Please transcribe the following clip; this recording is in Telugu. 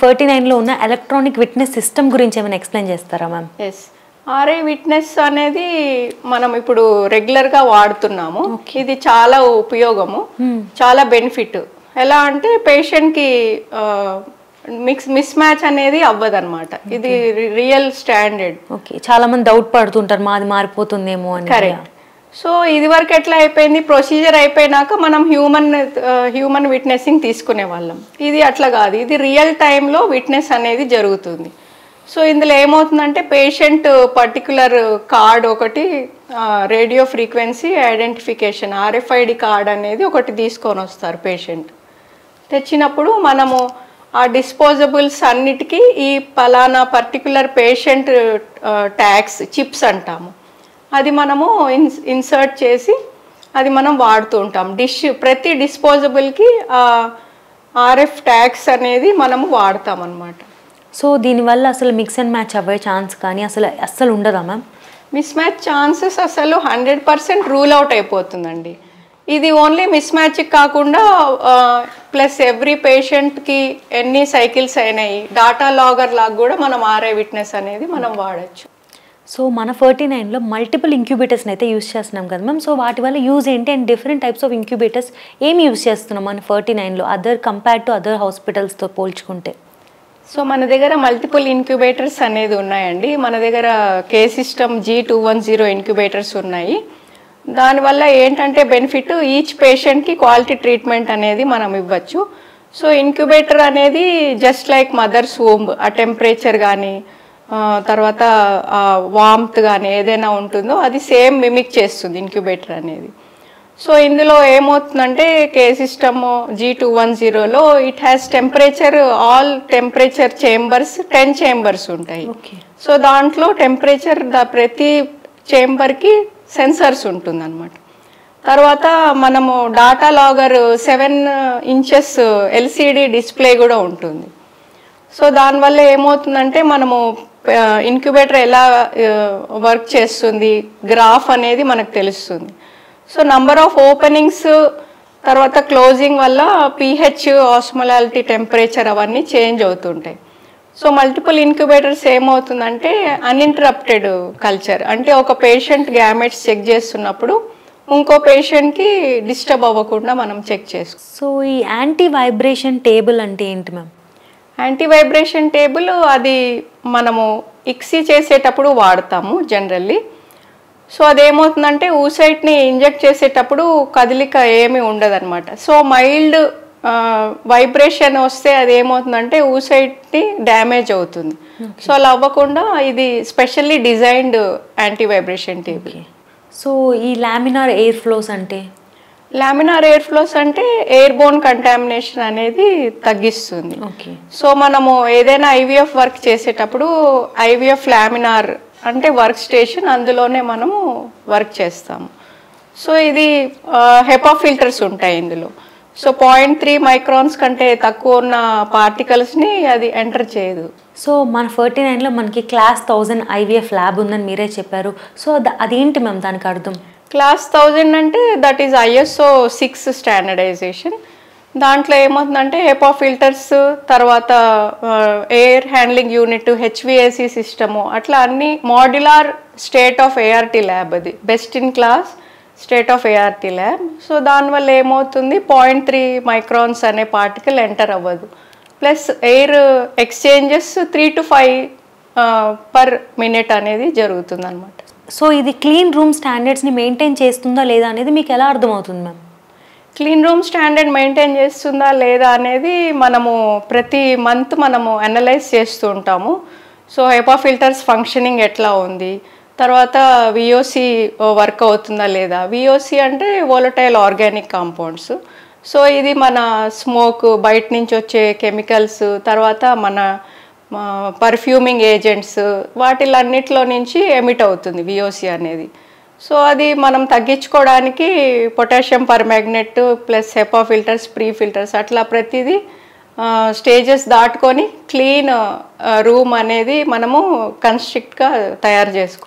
39 లో ఉన్న ఎలక్ట్రానిక్ విట్నెస్ సిస్టమ్ గురించి ఏమైనా ఎక్స్ప్లెయిన్ చేస్తారా మ్యామ్? ఎస్, ఆర్ఐ విట్నెస్ అనేది మనం ఇప్పుడు రెగ్యులర్గా వాడుతున్నాము. ఇది చాలా ఉపయోగము, చాలా బెనిఫిట్. ఎలా అంటే పేషెంట్కి మిస్ మ్యాచ్ అనేది అవ్వదన్నమాట. ఇది రియల్ స్టాండర్డ్. ఓకే, చాలా మంది డౌట్ పడుతుంటారు మాది మారిపోతుందేమో అని. కరెక్ట్. సో ఇది వరకు ఎట్లా అయిపోయింది, ప్రొసీజర్ అయిపోయినాక మనం హ్యూమన్ విట్నెసింగ్ తీసుకునే వాళ్ళం. ఇది అట్లా కాదు, ఇది రియల్ టైంలో విట్నెస్ అనేది జరుగుతుంది. సో ఇందులో ఏమవుతుందంటే పేషెంట్ పర్టికులర్ కార్డ్ ఒకటి, radio frequency identification RFID card అనేది ఒకటి తీసుకొని వస్తారు. పేషెంట్ తెచ్చినప్పుడు మనము ఆ డిస్పోజబుల్స్ అన్నిటికీ ఈ పలానా పర్టికులర్ పేషెంట్ ట్యాగ్స్ చిప్స్ అంటాము, అది మనము ఇన్సర్ట్ చేసి అది మనం వాడుతూ ఉంటాం. ప్రతి డిస్పోజబుల్కి RF ట్యాగ్స్ అనేది మనము వాడతాం అన్నమాట. సో దీనివల్ల అసలు మిక్స్ అండ్ మ్యాచ్ అవ్వే ఛాన్స్ కానీ అస్సలు ఉండదా మ్యామ్? మిస్ మ్యాచ్ ఛాన్సెస్ అసలు 100% రూల్ అవుట్ అయిపోతుందండి. ఇది ఓన్లీ మిస్ మ్యాచ్కి కాకుండా ప్లస్ ఎవ్రీ పేషెంట్కి ఎన్ని సైకిల్స్ అయినాయి డాటా లాగర్ లాగా కూడా మనం RI విట్నెస్ అనేది మనం వాడచ్చు. సో మన 39లో మల్టిపుల్ ఇంక్యుబేటర్స్ని అయితే యూజ్ చేస్తున్నాం కదా మ్యామ్. సో వాటి వల్ల యూజ్ ఏంటి and different types of incubators ఏమి యూజ్ చేస్తున్నాం మన 39లో కంపేర్డ్ టు అదర్ హాస్పిటల్స్తో పోల్చుకుంటే? సో మన దగ్గర మల్టిపుల్ ఇంక్యుబేటర్స్ అనేది ఉన్నాయండి. మన దగ్గర K-System G210 ఇంక్యుబేటర్స్ ఉన్నాయి. దానివల్ల ఏంటంటే బెనిఫిట్, ఈచ్ పేషెంట్కి క్వాలిటీ ట్రీట్మెంట్ అనేది మనం ఇవ్వచ్చు. సో ఇంక్యుబేటర్ అనేది జస్ట్ లైక్ మదర్స్ వూంబ్, ఆ టెంపరేచర్ కానీ తర్వాత వామ్త్ కానీ ఏదైనా ఉంటుందో అది సేమ్ మిమిక్ చేస్తుంది ఇంక్యుబేటర్ అనేది. సో ఇందులో ఏమవుతుందంటే K-System G210లో it has temperature, all temperature chambers 10 chambers ఉంటాయి. సో దాంట్లో టెంపరేచర్ ప్రతి చేంబర్కి సెన్సర్స్ ఉంటుంది అన్నమాట. తర్వాత మనము data logger 7 inches LCD display కూడా ఉంటుంది. సో దానివల్ల ఏమవుతుందంటే మనము ఇంక్యుబేటర్ ఎలా వర్క్ చేస్తుంది, గ్రాఫ్ అనేది మనకు తెలుస్తుంది. సో నంబర్ ఆఫ్ ఓపెనింగ్స్ తర్వాత క్లోజింగ్ వల్ల pH, ఆస్మోలారిటీ, టెంపరేచర్ అవన్నీ చేంజ్ అవుతుంటాయి. సో మల్టిపుల్ ఇంక్యుబేటర్స్ ఏమవుతుందంటే అన్ఇంటరప్టెడ్ కల్చర్, అంటే ఒక పేషెంట్ గ్యామెట్స్ చెక్ చేస్తున్నప్పుడు ఇంకో పేషెంట్కి డిస్టర్బ్ అవ్వకుండా మనం చెక్ చేసుకో. సో ఈ యాంటీ వైబ్రేషన్ టేబుల్ అంటే ఏంటి మ్యామ్? యాంటీ వైబ్రేషన్ టేబుల్ అది మనము ఇక్సీ చేసేటప్పుడు వాడతాము జనరల్లీ. సో అదేమవుతుందంటే ఊసైట్ని ఇంజెక్ట్ చేసేటప్పుడు కదలిక ఏమీ ఉండదన్నమాట. సో మైల్డ్ వైబ్రేషన్ వస్తే అది ఏమవుతుందంటే ఊసైట్ని డ్యామేజ్ అవుతుంది. సో అలా అవ్వకుండా ఇది specially designed anti vibration table. So ఈ లామినార్ ఎయిర్ ఫ్లోస్ అంటే? లామినార్ ఎయిర్ ఫ్లోస్ అంటే ఎయిర్ బోన్ కంటామినేషన్ అనేది తగ్గిస్తుంది. సో మనము ఏదైనా IVF వర్క్ చేసేటప్పుడు IVF లామినార్ అంటే వర్క్ స్టేషన్, అందులోనే మనము వర్క్ చేస్తాము. సో ఇది HEPA ఫిల్టర్స్ ఉంటాయి ఇందులో. సో 0.3 microns కంటే తక్కువ ఉన్న పార్టికల్స్ని అది ఎంటర్ చేయదు. సో మన 39లో మనకి క్లాస్ 1000 IVF ల్యాబ్ ఉందని మీరే చెప్పారు. సో అదేంటి మ్యామ్ దానికి అర్థం? క్లాస్ 1000 అంటే దట్ ఈస్ ISO 6 స్టాండర్డైజేషన్. దాంట్లో ఏమవుతుందంటే HEPA ఫిల్టర్స్, తర్వాత air handling unit, HVAC system, అట్లా అన్ని modular state of ART lab, అది best in class state of ART lab. So దానివల్ల ఏమవుతుంది 0.3 microns అనే పార్టికల్ ఎంటర్ అవ్వదు. Plus air exchanges 3 to 5 per minute అనేది జరుగుతుంది అనమాట. సో ఇది క్లీన్ రూమ్ స్టాండర్డ్స్ని మెయింటైన్ చేస్తుందా లేదా అనేది మీకు ఎలా అర్థమవుతుంది ma'am? Clean room standard maintain చేస్తుందా లేదా అనేది మనము ప్రతి మంత్ మనము అనలైజ్ చేస్తూ ఉంటాము. సో HEPA ఫిల్టర్స్ ఫంక్షనింగ్ ఎట్లా ఉంది, తర్వాత VOC వర్క్ అవుతుందా లేదా. VOC అంటే వోలటైల్ ఆర్గానిక్ కాంపౌండ్స్. సో ఇది మన స్మోక్, బయట నుంచి వచ్చే కెమికల్స్, తర్వాత మన పర్ఫ్యూమింగ్ ఏజెంట్స్, వాటిలన్నిటిలో నుంచి ఎమిట్ అవుతుంది VOC అనేది. సో అది మనం తగ్గించుకోవడానికి potassium permanganate plus HEPA filters, pre filters, అట్లా ప్రతిదీ స్టేజెస్ దాటుకొని క్లీన్ రూమ్ అనేది మనము కన్స్ట్రక్ట్గా తయారు చేసుకుంటాం.